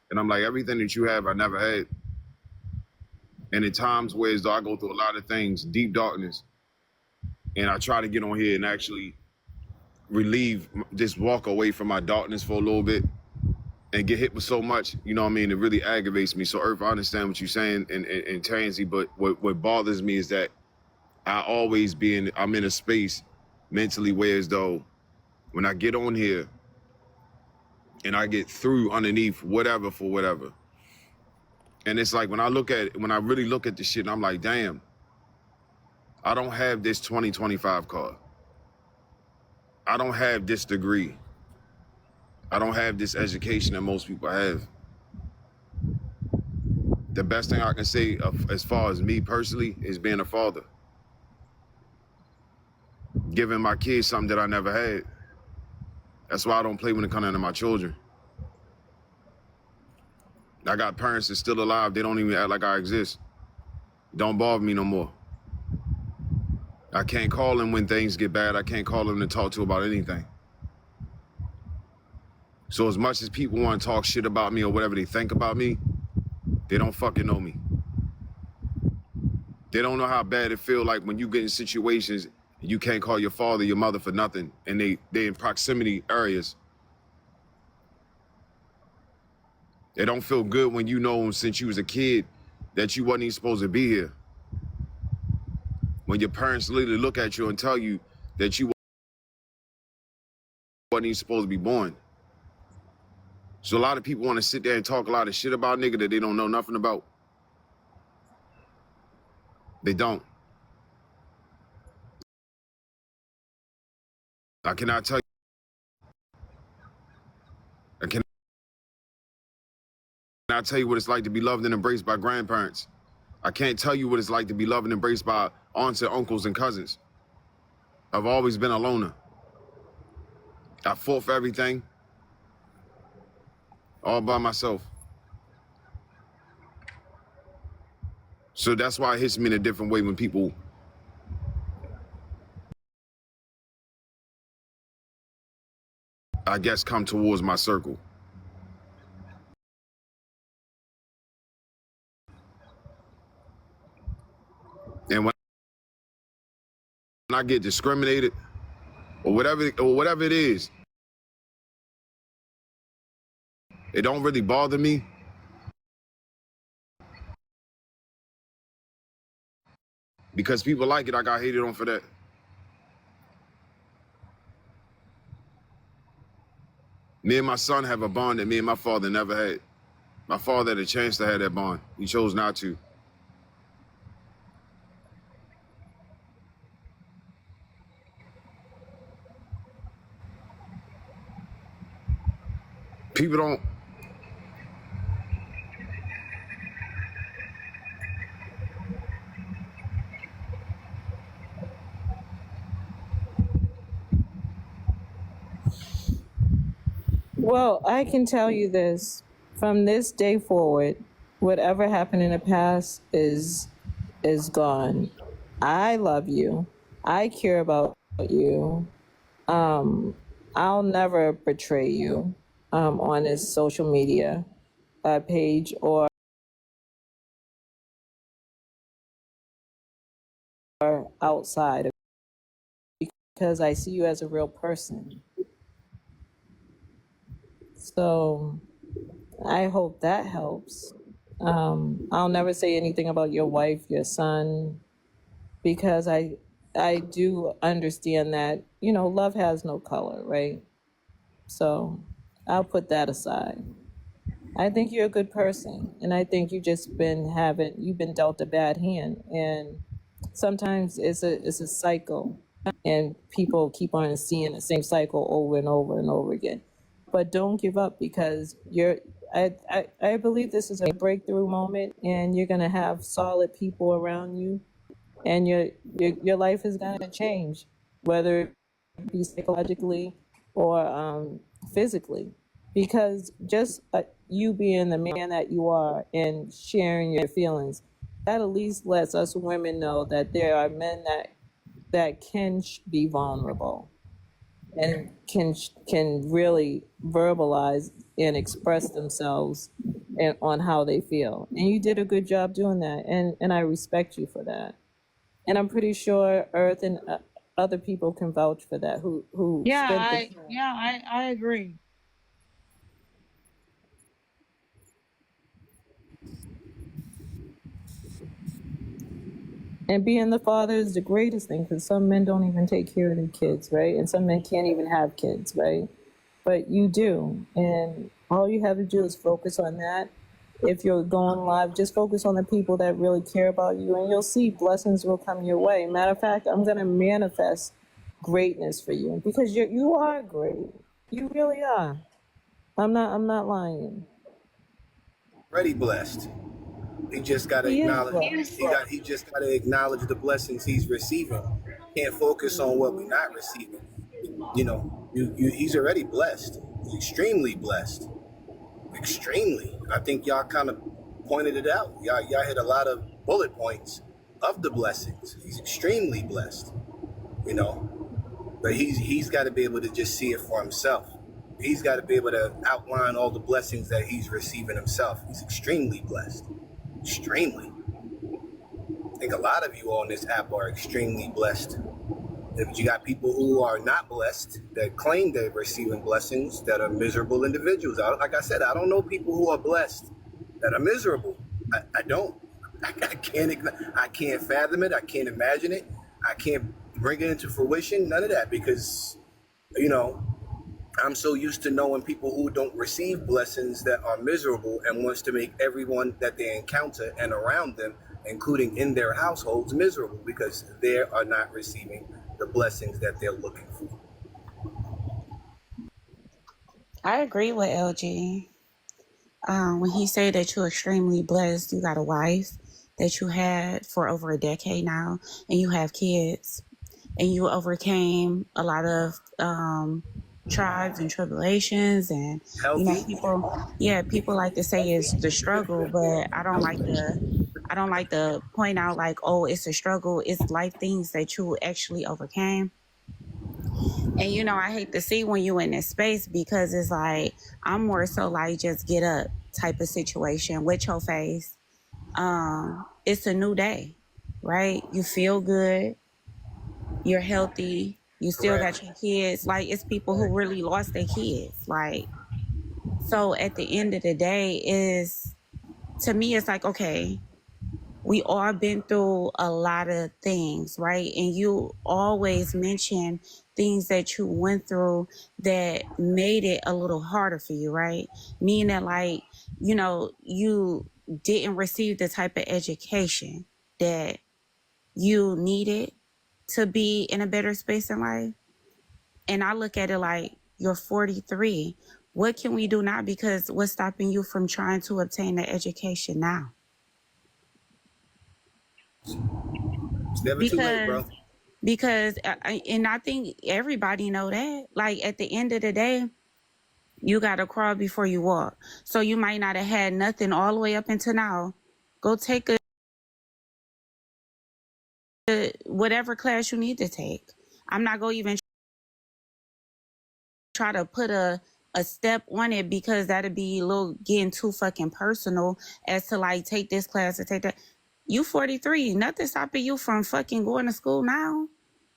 And I'm like, everything that you have, I never had. And in times where as though I go through a lot of things, deep darkness, and I try to get on here and actually just walk away from my darkness for a little bit and get hit with so much, you know what I mean? It really aggravates me. So Earth, I understand what you're saying and Tanzee, but what bothers me is that I'm in a space mentally where as though when I get on here and I get through underneath whatever for whatever, and it's like when I really look at the shit, and I'm like, damn, I don't have this 2025 car. I don't have this degree. I don't have this education that most people have. The best thing I can say as far as me personally is being a father. Giving my kids something that I never had. That's why I don't play when it comes down to my children. I got parents that's still alive. They don't even act like I exist. Don't bother me no more. I can't call them when things get bad. I can't call them to talk to about anything. So as much as people want to talk shit about me or whatever they think about me, they don't fucking know me. They don't know how bad it feel like when you get in situations and you can't call your father, your mother for nothing, and they in proximity areas. It don't feel good when you know since you was a kid that you wasn't even supposed to be here. When your parents literally look at you and tell you that you wasn't even supposed to be born. So a lot of people want to sit there and talk a lot of shit about nigga that they don't know nothing about. They don't. I cannot tell you. I cannot tell you what it's like to be loved and embraced by grandparents. I can't tell you what it's like to be loved and embraced by aunts and uncles and cousins. I've always been a loner. I fought for everything all by myself. So that's why it hits me in a different way when people I guess come towards my circle. And when I get discriminated or whatever it is, it don't really bother me. Because people like it, I got hated on for that. Me and my son have a bond that me and my father never had. My father had a chance to have that bond. He chose not to. People don't. Well, I can tell you this. From this day forward, whatever happened in the past is gone. I love you. I care about you. I'll never betray you on this social media page or outside of because I see you as a real person. So I hope that helps. I'll never say anything about your wife, your son, because I do understand that, you know, love has no color, right? So I'll put that aside. I think you're a good person, and I think you've been dealt a bad hand, and sometimes it's a cycle, and people keep on seeing the same cycle over and over and over again. But don't give up because I believe this is a breakthrough moment, and you're gonna have solid people around you, and your life is gonna change, whether it be psychologically or physically, because just you being the man that you are and sharing your feelings, that at least lets us women know that there are men that can be vulnerable and can really verbalize and express themselves on how they feel. And you did a good job doing that, and I respect you for that. And I'm pretty sure Earth and other people can vouch for that who spent the time. I agree. And being the father is the greatest thing because some men don't even take care of their kids, right? And some men can't even have kids, right? But you do. And all you have to do is focus on that. If you're going live, just focus on the people that really care about you, and you'll see blessings will come your way. Matter of fact, I'm going to manifest greatness for you because you are great. You really are. I'm not lying. Already blessed. He just got to He is acknowledge. blessed. He just got to acknowledge the blessings he's receiving. Can't focus on what we're not receiving. You know, he's already blessed. He's extremely blessed. Extremely. I think y'all kind of pointed it out. Y'all hit a lot of bullet points of the blessings. He's extremely blessed. You know, but he's got to be able to just see it for himself. He's got to be able to outline all the blessings that he's receiving himself. He's extremely blessed. Extremely. I think a lot of you on this app are extremely blessed. But you got people who are not blessed that claim they're receiving blessings that are miserable individuals. Like I said, I don't know people who are blessed that are miserable. I don't. I can't fathom it. I can't imagine it. I can't bring it into fruition. None of that because, you know, I'm so used to knowing people who don't receive blessings that are miserable and wants to make everyone that they encounter and around them, including in their households, miserable because they are not receiving the blessings that they're looking for. I agree with LG. When he said that you're extremely blessed, you got a wife that you had for over a decade now, and you have kids, and you overcame a lot of trials and tribulations, and you know people like to say it's the struggle, but I don't like to point out like, oh, it's a struggle. It's life things that you actually overcame. And you know, I hate to see when you in this space because it's like I'm more so like just get up type of situation with your face. It's a new day, right? You feel good, you're healthy, you still got your kids. Like it's people who really lost their kids. Like, so at the end of the day is, to me, it's like, okay, we all been through a lot of things, right? And you always mention things that you went through that made it a little harder for you, right? Meaning that, like, you know, you didn't receive the type of education that you needed to be in a better space in life. And I look at it like, you're 43. What can we do now? Because what's stopping you from trying to obtain the education now? It's never too late, bro. Because and I think everybody know that, like, at the end of the day, You got to crawl before you walk. So you might not have had nothing all the way up until now. Go take whatever class you need to take. I'm not going to even try to put a step on it because that'd be a little getting too fucking personal as to like take this class or take that. You 43, nothing stopping you from fucking going to school now.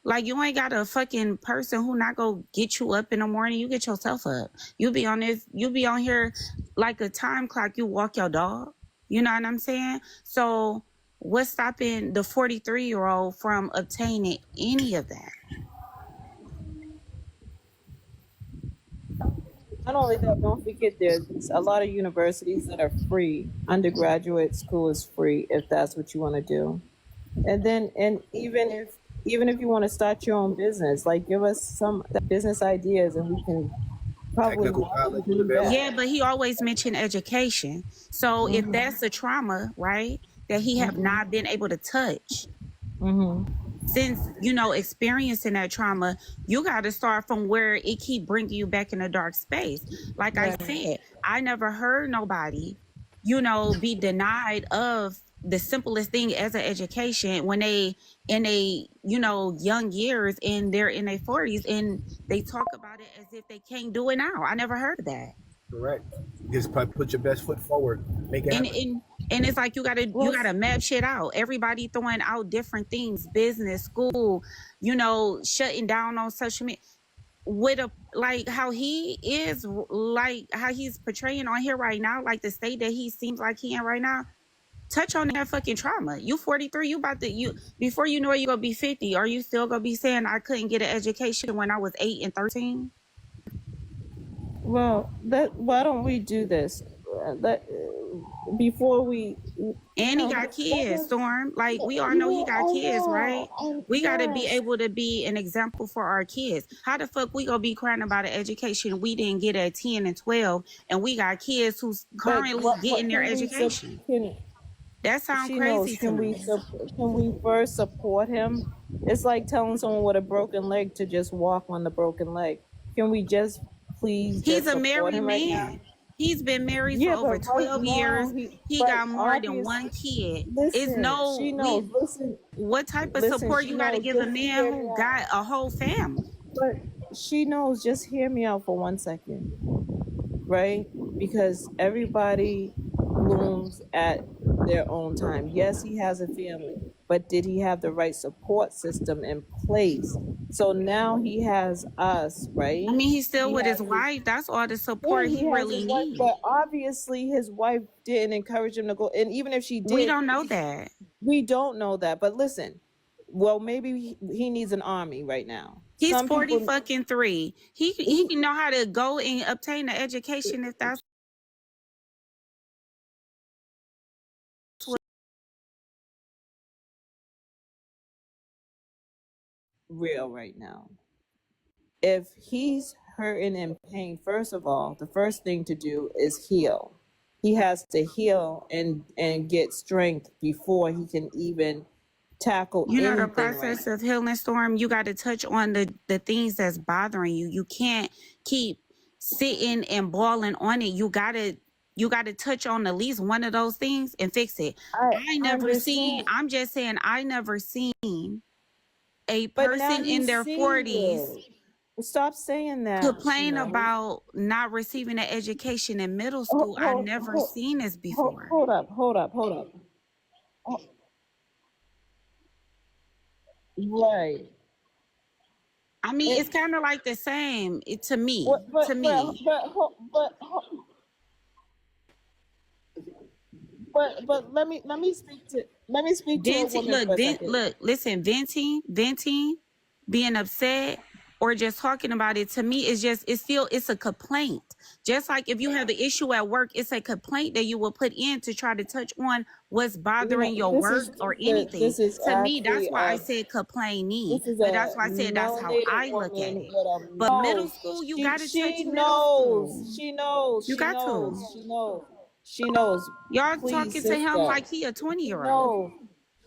Like you ain't got a fucking person who not gonna get you up in the morning. You get yourself up. You be on here like a time clock. You walk your dog. You know what I'm saying? So what's stopping the 43-year-old from obtaining any of that? Not only that, don't forget there's a lot of universities that are free. Undergraduate school is free if that's what you want to do. And then, and even if you want to start your own business, like give us some business ideas and we can probably do that. Yeah, but he always mentioned education. So if that's a trauma, right, that he have not been able to touch, since, experiencing that trauma, you got to start from where it keep bringing you back in a dark space. Like I said, I never heard nobody, be denied of the simplest thing as an education when they in a young years and they're in their 40s and they talk about it as if they can't do it now. I never heard of that. Correct. Just put your best foot forward. Make it happen. And it's like you gotta map shit out. Everybody throwing out different things, business, school, shutting down on social media. With like how he is, like how he's portraying on here right now, like the state that he seems like he in right now. Touch on that fucking trauma. You 43, before you know it, you gonna be 50. Are you still gonna be saying I couldn't get an education when I was 8 and 13? Well, why don't we do this? Before we... And he got kids, Storm. Like, we all know he got kids, right? We got to be able to be an example for our kids. How the fuck we going to be crying about an education we didn't get at 10 and 12, and we got kids who's currently getting their education? That sounds crazy to me. Can we first support him? It's like telling someone with a broken leg to just walk on the broken leg. Can we just please He's a married man. Right, he's been married for over 12 years. He got more than one kid. What type of support you got to give a man who got a whole family? But she knows, just hear me out for 1 second, right? Because everybody blooms at their own time. Yes, he has a family, but did he have the right support system in place? So now he has us, right? I mean, he's still with his wife. That's all the support he really needs. But obviously his wife didn't encourage him to go. And even if she did, we don't know that. We don't know that. But listen, well, maybe he needs an army right now. He's 43. He can know how to go and obtain the education if that's real right now. If he's hurting and pain, first of all, the first thing to do is heal. He has to heal and get strength before he can even tackle anything. The process of healing, Storm, you got to touch on the things that's bothering you. You can't keep sitting and balling on it. You got to touch on at least one of those things and fix it. I'm just saying, I never seen a person in their 40s stop saying that complain about not receiving an education in middle school. I never seen this before. Hold up. Right. I mean, it's kind of like the same to me. But let me speak to listen, venting, being upset, or just talking about it, to me it's a complaint. Just like if you have an issue at work, it's a complaint that you will put in to try to touch on what's bothering your work or anything. To me, that's why I said complaining. But that's why I said that's how I look at it. But middle school, you got to touch middle school. She knows. You got to. She knows. Y'all talking to him like he a 20-year-old.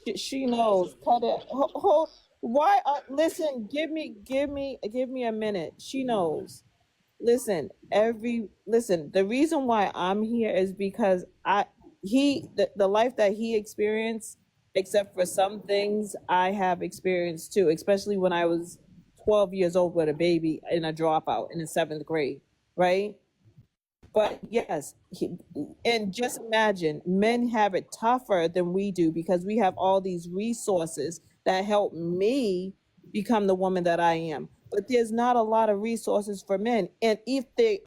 No, she knows. Cut it. Hold. Why? Listen. Give me a minute. She knows. listen, the reason why I'm here is because the life that he experienced, except for some things I have experienced too, especially when I was 12 years old with a baby in a dropout in the 7th grade, right? But yes, and just imagine, men have it tougher than we do because we have all these resources that help me become the woman that I am. But there's not a lot of resources for men. And if they